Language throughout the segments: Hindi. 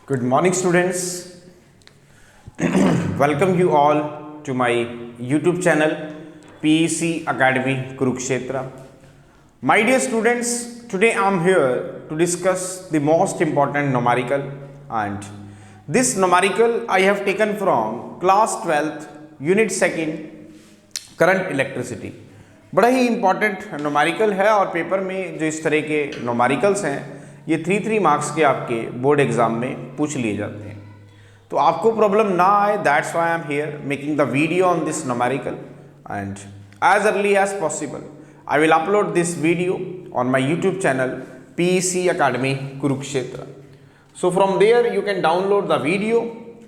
Good morning, students. Welcome you all to my YouTube channel PEC Academy Kurukshetra. My dear students, today I am here to discuss the most important numerical, and this numerical I have taken from class 12th unit 2 current electricity. बड़ा ही इंपॉर्टेंट न्यूमेरिकल है और पेपर में जो इस तरह के न्यूमेरिकल्स हैं ये 3 मार्क्स के आपके बोर्ड एग्जाम में पूछ लिए जाते हैं, तो आपको प्रॉब्लम ना आए, that's why I am here making the video on this numerical and as early as possible I will upload this video on my YouTube channel PEC Academy Kurukshetra. So from there you can download the video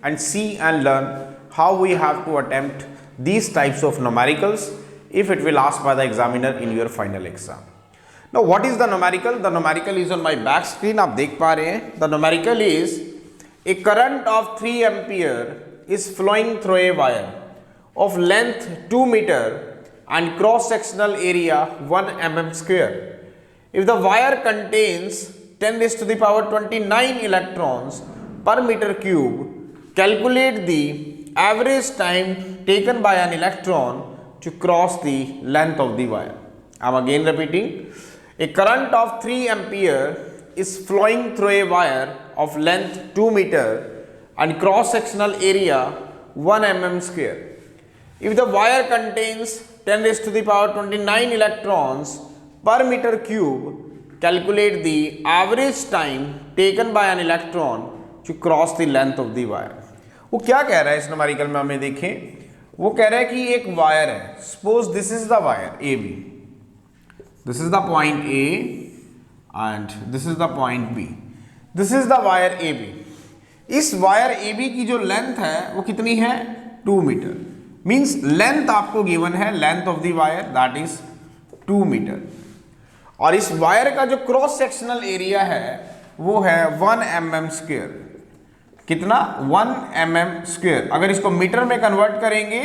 and see and learn how we have to attempt these types of numericals if it will asked by the examiner in your final exam. Now what is the numerical? The numerical is on my back screen, आप देख पा रहे हैं. The numerical is a current of 3 ampere is flowing through a wire of length 2 meter and cross sectional area 1 mm square. If the wire contains 10 raised to the power 29 electrons per meter cube, calculate the average time taken by an electron to cross the length of the wire. I am again repeating. A current of 3 ampere is flowing through a wire of length 2 meter and cross sectional area 1 mm square. If the wire contains 10 raised to the power 29 electrons per meter cube, calculate the average time taken by an electron to cross the length of the wire. वो क्या कह रहा है इस न्यूमेरिकल में, हमें देखें. वो कह रहा है कि एक वायर है, suppose this is the wire AB, this is the point A and this is the point B. This is the wire AB. इस वायर AB की जो लेंथ है वो कितनी है 2 मीटर. मीन्स लेंथ आपको गिवन है, length of the wire that is 2 metre. और इस वायर का जो क्रॉस सेक्शनल एरिया है वो है 1 mm स्क्वायर. कितना 1 mm स्क्वायर. अगर इसको मीटर में कन्वर्ट करेंगे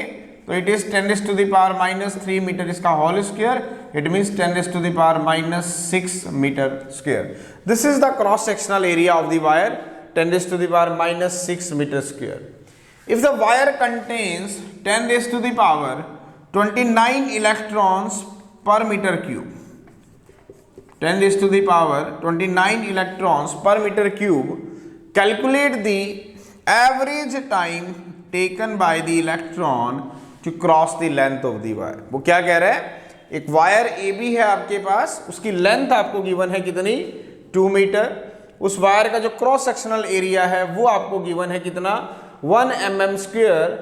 तो it is 10 raised to the power -3 metre इसका whole square. It means 10 raised to the power -6 metre square. This is the cross sectional area of the wire 10 raised to the power -6 metre square. If the wire contains 10 raised to the power 29 electrons per meter cube, 10 raised to the power 29 electrons per meter cube, calculate the average time taken by the electron to cross the length of the wire. वो क्या कह रहा है, एक वायर AB है आपके पास, उसकी लेंथ आपको गिवन है कितनी 2 मीटर. उस वायर का जो क्रॉस सेक्शनल एरिया है वो आपको गिवन है कितना 1 mm square.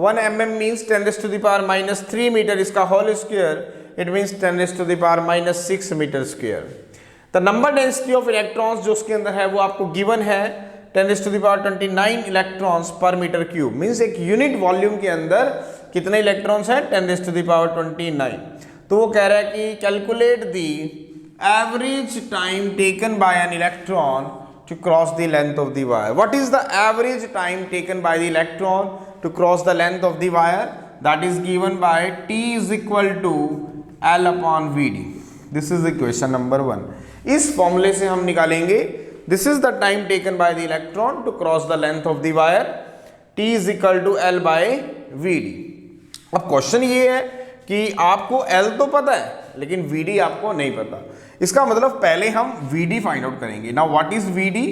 1 mm means 10 raised to the power -3 metre इसका whole square. It means 10 raised to the power -6 metre square. The number density of electrons जो उसके अंदर है वो आपको गिवन है 10 raised to the power 29 electrons पर मीटर क्यूब. मीन्स एक यूनिट वॉल्यूम के अंदर कितने इलेक्ट्रॉन्स हैं 10 raised to the power 29. तो वो कह रहा है कि calculate the average time taken by an electron to cross the length of the wire. What is the average time taken by the electron to cross the length of the wire? That is given by T is equal to L upon VD. This is equation number 1. इस फॉर्मूले से हम निकालेंगे this is the time taken by the electron to cross the length of the wire. T is equal to L by VD. अब क्वेश्चन ये है कि आपको L तो पता है लेकिन VD आपको नहीं पता. इसका मतलब पहले हम VD फाइंड आउट करेंगे. Now what is VD?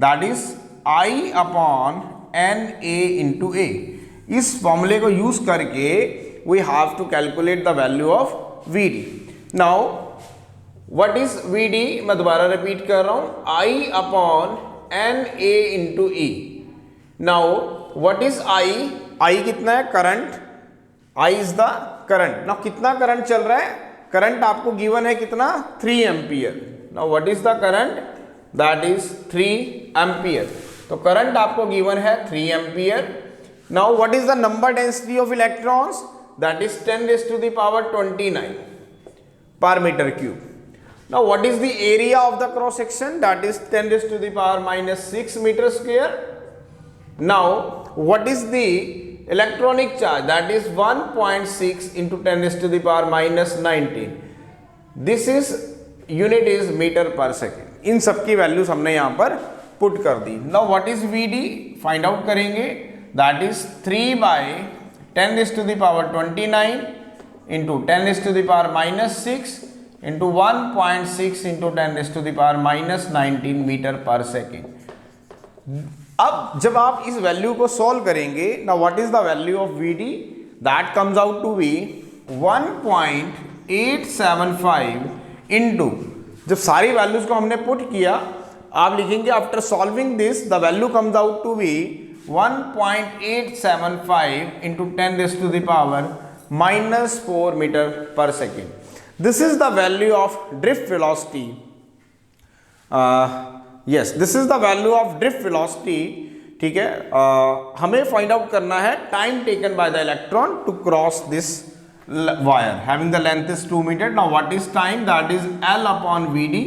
That is I upon NA into A. इस फॉर्मूले को यूज करके we have to calculate the value of VD. Now what is VD? मैं दोबारा रिपीट कर रहा हूं, I upon NA into E. Now what is I? I कितना है? Current. I is the current. Now कितना करंट चल रहा है? करंट आपको गिवन है कितना 3 ampere. Now what is the current? That is 3 ampere. तो करंट आपको गिवन है 3 ampere. Now what is the number density of electrons? That is 10 raised to the power 29 per meter cube. Now what is the area of the cross section? That is 10 raised to the power -6 meter square. Now what is the electronic charge? That is 1.6 into 10 raised to the power -19. This is unit is meter per second. इन सब की वैल्यूज हमने यहाँ पर पुट कर दी। Now what is V D find out करेंगे, that is 3/10⁻29 into 10⁻⁻6 into 1.6 into 10⁻⁻19 metre per second. अब जब आप इस वैल्यू को सॉल्व करेंगे, now what is the value of V D, that comes out to be 1.875 into, जब सारी वैल्यूज को हमने पुट किया, आप लिखेंगे after solving this the value comes out to be 1.875 into 10⁻⁻4 metre per second. This is the value of drift velocity. Yes, this is the value of drift velocity. ठीक है, हमें फाइंड आउट करना है time taken by the electron to cross this wire having the length is 2 meter. Now what is time, that is L upon VD.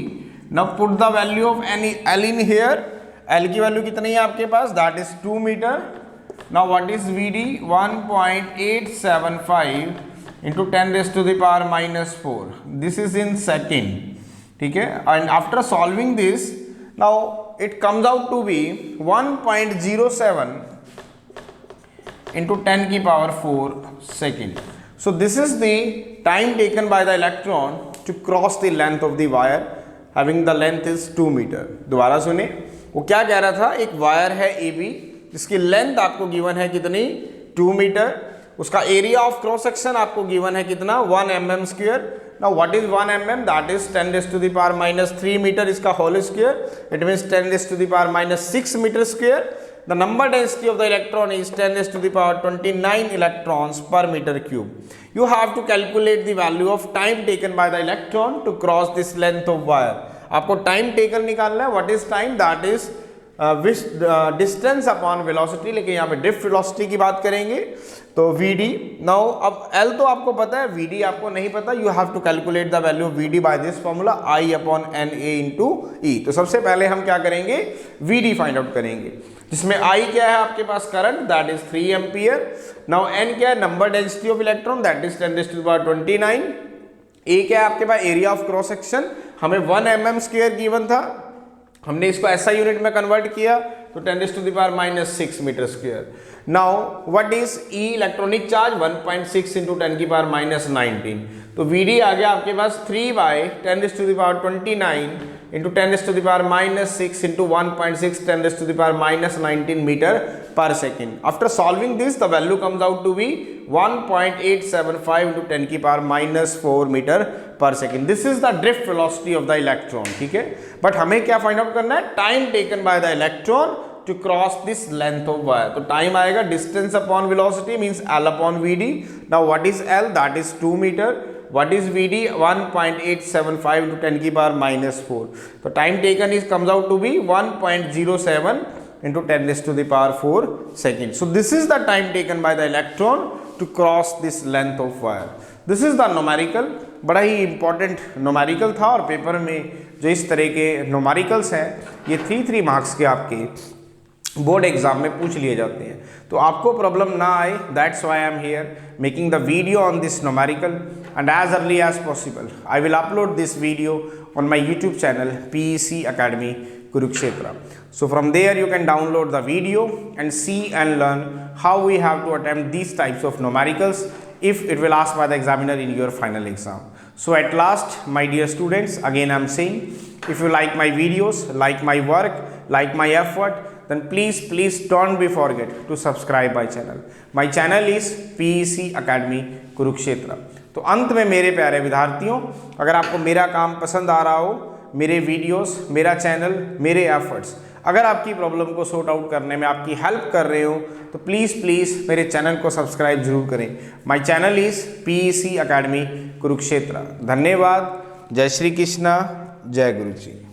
Now put the value of any L in here. L की वैल्यू कितनी है आपके पास, that is 2 meter. Now what is VD, 1.875 into 10⁻⁻4. This is in second. ठीक है, and after solving this, now it comes out to be 1.07 into 10⁻⁴ second. So this is the time taken by the electron to cross the length of the wire having the length is 2 meter. दोबारा सुने, वो क्या कह रहा था, एक वायर है AB जिसकी लेंथ आपको गिवन है कितनी, 2 मीटर, उसका एरिया ऑफ क्रॉस सेक्शन आपको गिवन है कितना, 1 mm square. Now what is 1 mm, that is 10⁻⁻3 meter इसका whole square, it means 10⁻⁻6 meter square. The number density of the electron is 10⁻29 electrons per meter cube. You have to calculate the value of time taken by the electron to cross this length of wire. आपको time taken निकालना है, what is time, that is distance upon velocity, लेकिन यहाँ पे drift velocity की बात करेंगे तो VD। Now अब L तो आपको पता है, VD आपको नहीं पता, you have to calculate the value of VD by this formula I upon NA into E। तो सबसे पहले हम क्या करेंगे, VD फाइंड आउट करेंगे, जिसमें I क्या है आपके पास current, that is 3 ampere. Now N क्या है, number density of electron, that is 10⁻29। A क्या है आपके पास, एरिया ऑफ क्रॉस सेक्शन, हमें 1 mm स्क्वायर गिवन था, हमने इसको ऐसा यूनिट में कन्वर्ट किया तो 10⁻⁻6 metre square. Now what is E, electronic charge 1.6 into 10⁻⁻19। तो VD आ गया आपके पास 3/10⁻29 into 10⁻⁻6 into 1.6 10⁻⁻19 metre per second. After solving this the value comes out to be 1.875 into 10⁻⁻4 metre per second. This is the drift velocity of the electron. ठीक है, बट हमें क्या फाइंड आउट करना है, time taken by the electron to cross this length of wire. तो टाइम आएगा distance upon velocity means L upon VD। Now what is L, that is 2 metre. What is VD, 1.875 into 10⁻⁴। तो time taken is comes out to be 1.07 into 10⁻⁴ second. So this is the time taken by the electron to cross this length of wire. This is the numerical, बड़ा ही इंपॉर्टेंट न्यूमेरिकल था, और पेपर में जो इस तरह के न्यूमेरिकल्स हैं ये 3 मार्क्स के आपके बोर्ड एग्जाम में पूछ लिए जाते हैं, तो आपको प्रॉब्लम ना आए, that's why I am here making the video on this numerical, and as early as possible I will upload this video on my YouTube channel PEC Academy Kurukshetra. So from there you can download the video and see and learn how we have to attempt these types of numericals if it will asked by the examiner in your final exam. So at last, my dear students, again I am saying, if you like my videos, like my work, like my effort, then please don't be forget to subscribe my channel. My channel is PEC Academy Kurukshetra. तो अंत में मेरे प्यारे विद्यार्थियों, अगर आपको मेरा काम पसंद आ रहा हो, मेरे वीडियोस, मेरा चैनल, मेरे एफर्ट्स अगर आपकी प्रॉब्लम को सॉर्ट आउट करने में आपकी हेल्प कर रहे हो, तो प्लीज़ मेरे चैनल को सब्सक्राइब जरूर करें। My channel is PEC Academy Kurukshetra। धन्यवाद। जय श्री कृष्णा, जय गुरु जी।